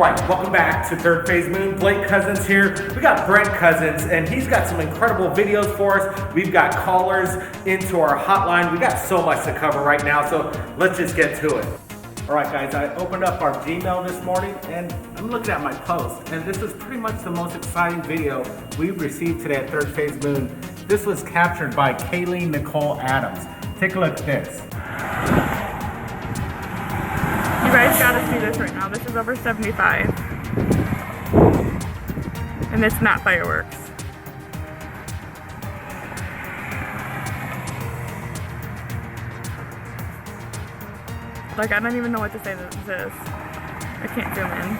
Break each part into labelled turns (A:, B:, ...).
A: Alright, welcome back to Third Phase Moon. Blake Cousins here. We got Brent Cousins, and he's got some incredible videos for us. We've got callers into our hotline. We got so much to cover right now, so let's just get to it. Alright guys, I opened up our Gmail this morning, and I'm looking at my post, and this is pretty much the most exciting video we've received today at Third Phase Moon. This was captured by Kayleen Nicole Adams. Take a look at this.
B: You guys gotta see this right now. This is over 75. And it's not fireworks. Like, I don't even know what to say that this is. I can't zoom in.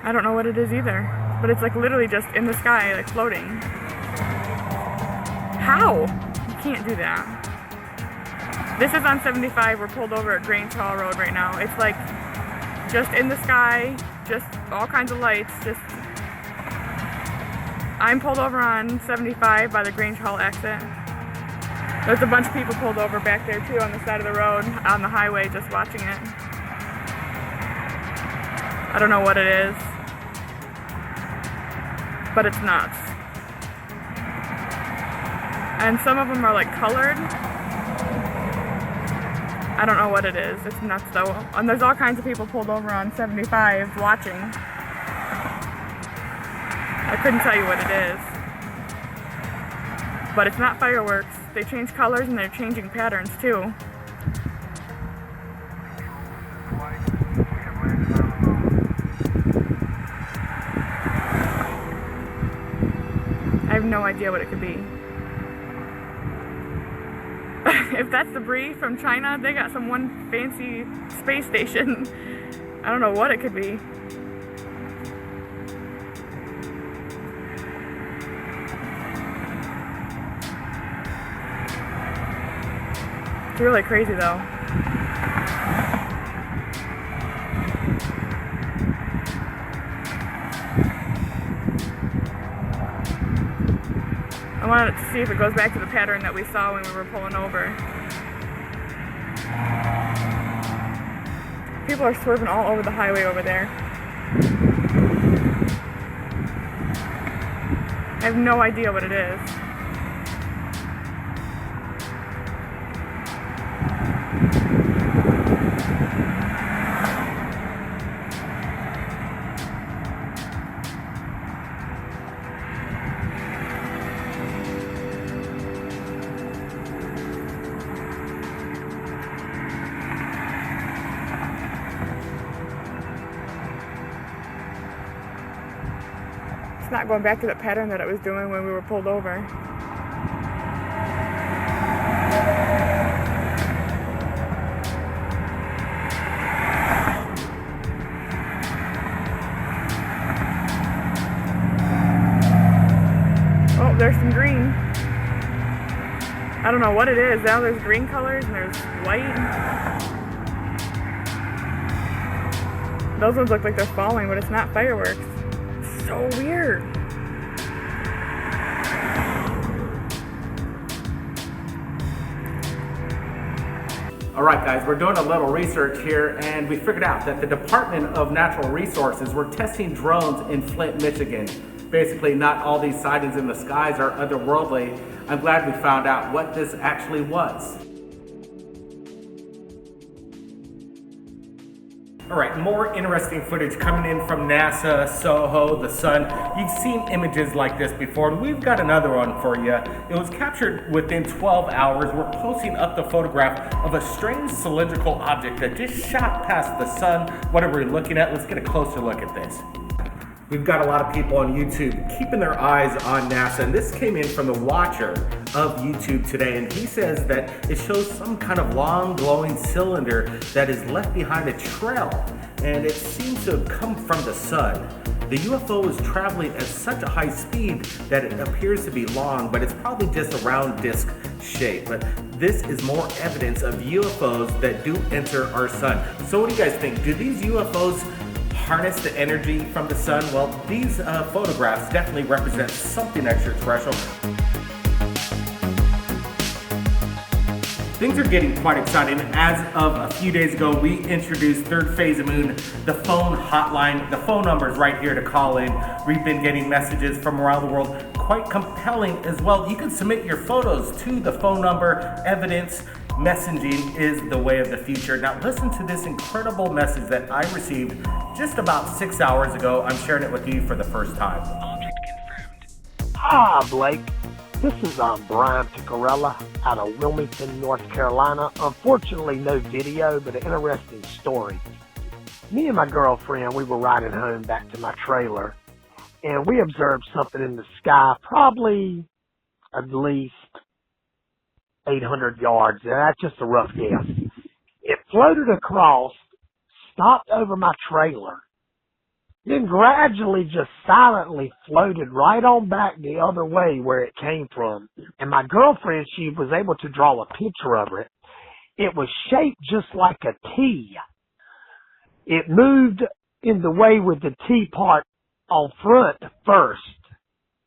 B: I don't know what it is either. But it's like literally just in the sky, like floating. How? You can't do that. This is on 75. We're pulled over at Grange Hall Road right now. It's like just in the sky, just all kinds of lights. I'm pulled over on 75 by the Grange Hall exit. There's a bunch of people pulled over back there too on the side of the road, on the highway, just watching it. I don't know what it is, but it's nuts. And some of them are like colored. I don't know what it is. It's nuts though. And there's all kinds of people pulled over on 75 watching. I couldn't tell you what it is. But it's not fireworks. They change colors and they're changing patterns too. I have no idea what it could be. If that's debris from China, they got some one fancy space station. I don't know what it could be. It's really crazy though. I wanted to see if it goes back to the pattern that we saw when we were pulling over. People are swerving all over the highway over there. I have no idea what it is. It's not going back to the pattern that it was doing when we were pulled over. Oh, there's some green. I don't know what it is. Now there's green colors and there's white. Those ones look like they're falling, but it's not fireworks. So weird.
A: Alright guys, we're doing a little research here and we figured out that the Department of Natural Resources were testing drones in Flint, Michigan. Basically, not all these sightings in the skies are otherworldly. I'm glad we found out what this actually was. Alright, more interesting footage coming in from NASA, Soho, the sun. You've seen images like this before, and we've got another one for you. It was captured within 12 hours. We're posting up the photograph of a strange cylindrical object that just shot past the sun. Whatever you're looking at, let's get a closer look at this. We've got a lot of people on YouTube keeping their eyes on NASA, and this came in from the watcher of YouTube today, and he says that it shows some kind of long glowing cylinder that is left behind a trail, and it seems to have come from the sun. The UFO is traveling at such a high speed that it appears to be long, but it's probably just a round disc shape. But this is more evidence of UFOs that do enter our sun. So what do you guys think? Do these UFOs harness the energy from the sun? Well, these photographs definitely represent something extraterrestrial. Things are getting quite exciting. As of a few days ago, we introduced Third Phase of Moon, the phone hotline. The phone number is right here to call in. We've been getting messages from around the world, quite compelling as well. You can submit your photos to the phone number. Evidence messaging is the way of the future. Now listen to this incredible message that I received just about 6 hours ago. I'm sharing it with you for the first time.
C: Object confirmed.
D: Hi, Blake. This is Brian Picarella out of Wilmington, North Carolina. Unfortunately, no video, but an interesting story. Me and my girlfriend, we were riding home back to my trailer, and we observed something in the sky, probably at least 800 yards. And that's just a rough guess. It floated across, stopped over my trailer, then gradually just silently floated right on back the other way where it came from. And my girlfriend, she was able to draw a picture of it. It was shaped just like a T. It moved in the way with the T part on front first.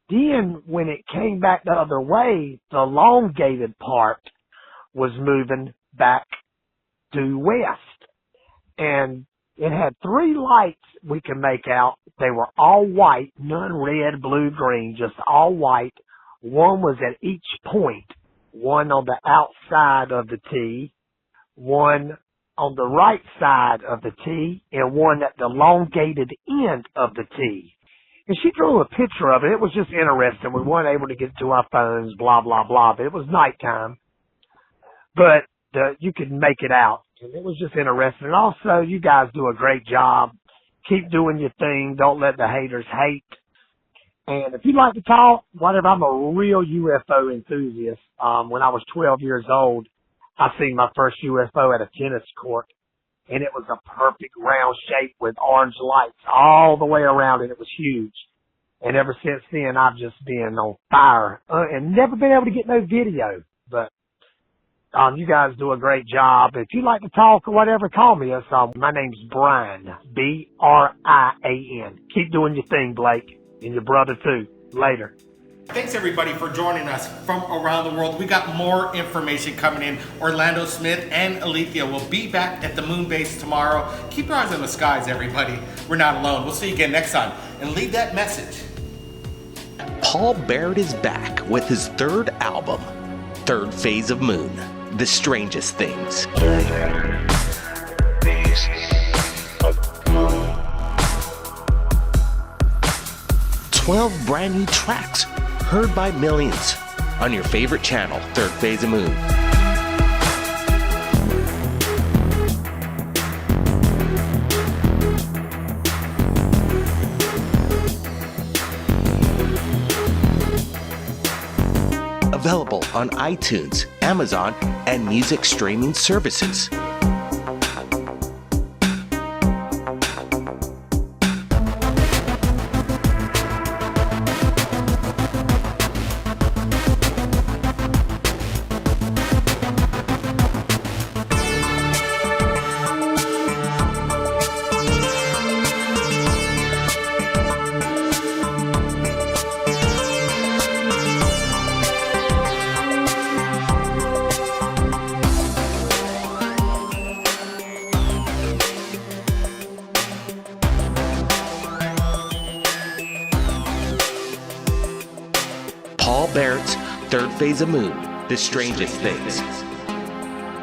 D: Then when it came back the other way, the elongated part was moving back due west. And it had 3 lights we can make out. They were all white, none red, blue, green, just all white. One was at each point, one on the outside of the T, one on the right side of the T, and one at the elongated end of the T. And she drew a picture of it. It was just interesting. We weren't able to get to our phones, blah, blah, blah. But it was nighttime. But you could make it out. And it was just interesting. And also, you guys do a great job. Keep doing your thing. Don't let the haters hate. And if you'd like to talk, whatever, I'm a real UFO enthusiast. When I was 12 years old, I seen my first UFO at a tennis court. And it was a perfect round shape with orange lights all the way around it. It was huge. And ever since then, I've just been on fire and never been able to get no video. But you guys do a great job. If you'd like to talk or whatever, call me. My name's Brian, B-R-I-A-N. Keep doing your thing, Blake, and your brother too. Later.
A: Thanks everybody for joining us from around the world. We got more information coming in. Orlando Smith and Alethea will be back at the moon base tomorrow. Keep your eyes on the skies, everybody. We're not alone. We'll see you again next time. And leave that message.
C: Paul Barrett is back with his 3rd album, Third Phase of Moon, The Strangest Things. 12 brand new tracks heard by millions on your favorite channel, Third Phase of Moon. Available on iTunes, Amazon, and music streaming services. Paul Barrett's Third Phase of Moon, The Strangest Things.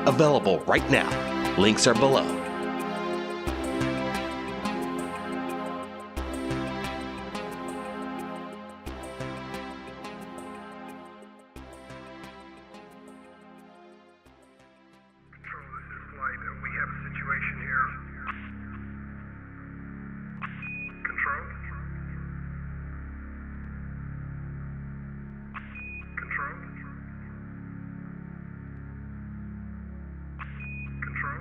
C: Available right now. Links are below.
E: We have a situation here. Control? Control? Control?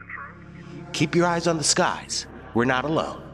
E: Control?
C: Keep your eyes on the skies. We're not alone.